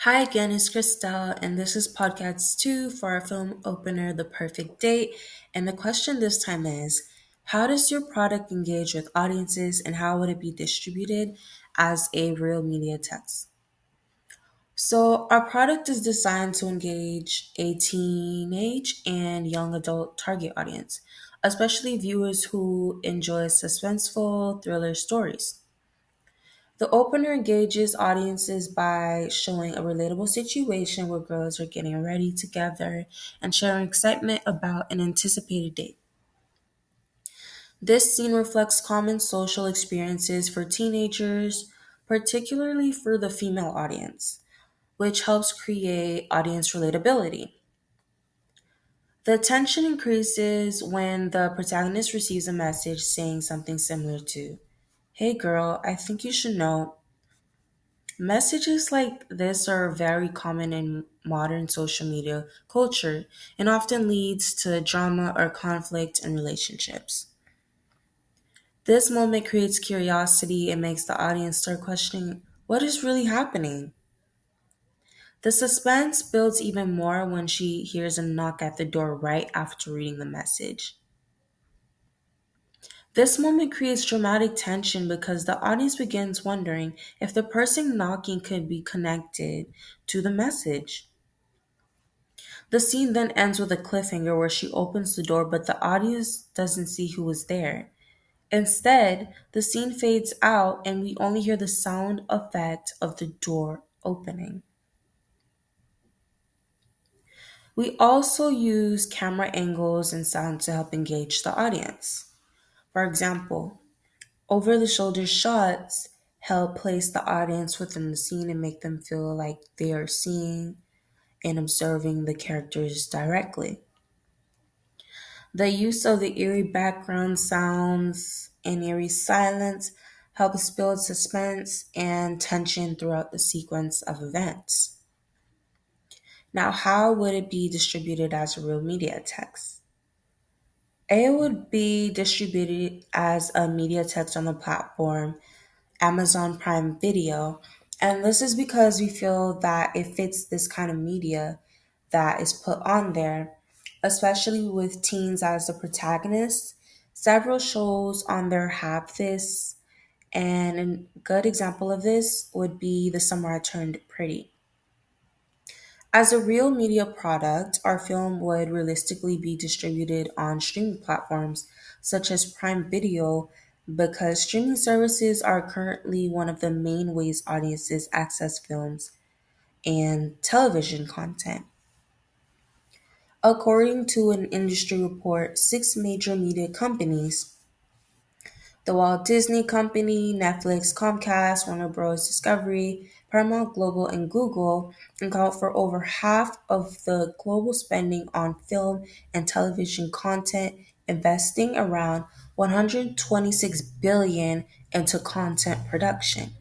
Hi again, it's Christelle, and this is podcast two for our film opener, The Perfect Date. And the question this time is, how does your product engage with audiences and how would it be distributed as a real media text? So, our product is designed to engage a teenage and young adult target audience, especially viewers who enjoy suspenseful thriller stories. The opener engages audiences by showing a relatable situation where girls are getting ready together and sharing excitement about an anticipated date. This scene reflects common social experiences for teenagers, particularly for the female audience, which helps create audience relatability. The tension increases when the protagonist receives a message saying something similar to, "Hey girl, I think you should know." Messages like this are very common in modern social media culture and often leads to drama or conflict in relationships. This moment creates curiosity and makes the audience start questioning what is really happening. The suspense builds even more when she hears a knock at the door right after reading the message. This moment creates dramatic tension because the audience begins wondering if the person knocking could be connected to the message. The scene then ends with a cliffhanger where she opens the door, but the audience doesn't see who was there. Instead, the scene fades out and we only hear the sound effect of the door opening. We also use camera angles and sound to help engage the audience. For example, over the shoulder shots help place the audience within the scene and make them feel like they are seeing and observing the characters directly. The use of the eerie background sounds and eerie silence helps build suspense and tension throughout the sequence of events. Now, how would it be distributed as a real media text? It would be distributed as a media text on the platform Amazon Prime Video. And this is because we feel that it fits this kind of media that is put on there, especially with teens as the protagonists. Several shows on there have this, and a good example of this would be The Summer I Turned Pretty. As a real media product, our film would realistically be distributed on streaming platforms such as Prime Video because streaming services are currently one of the main ways audiences access films and television content. According to an industry report, six major media companies, the Walt Disney Company, Netflix, Comcast, Warner Bros. Discovery, Paramount Global, and Google account for over half of the global spending on film and television content, investing around 126 billion into content production.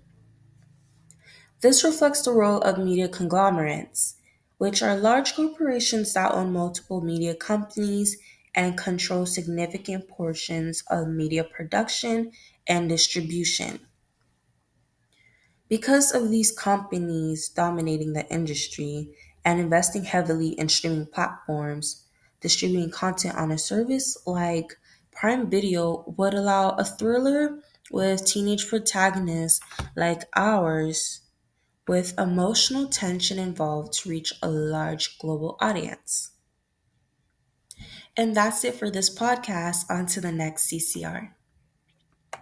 This reflects the role of media conglomerates, which are large corporations that own multiple media companies and control significant portions of media production and distribution. Because of these companies dominating the industry and investing heavily in streaming platforms, distributing content on a service like Prime Video would allow a thriller with teenage protagonists like ours with emotional tension involved to reach a large global audience. And that's it for this podcast. On to the next CCR.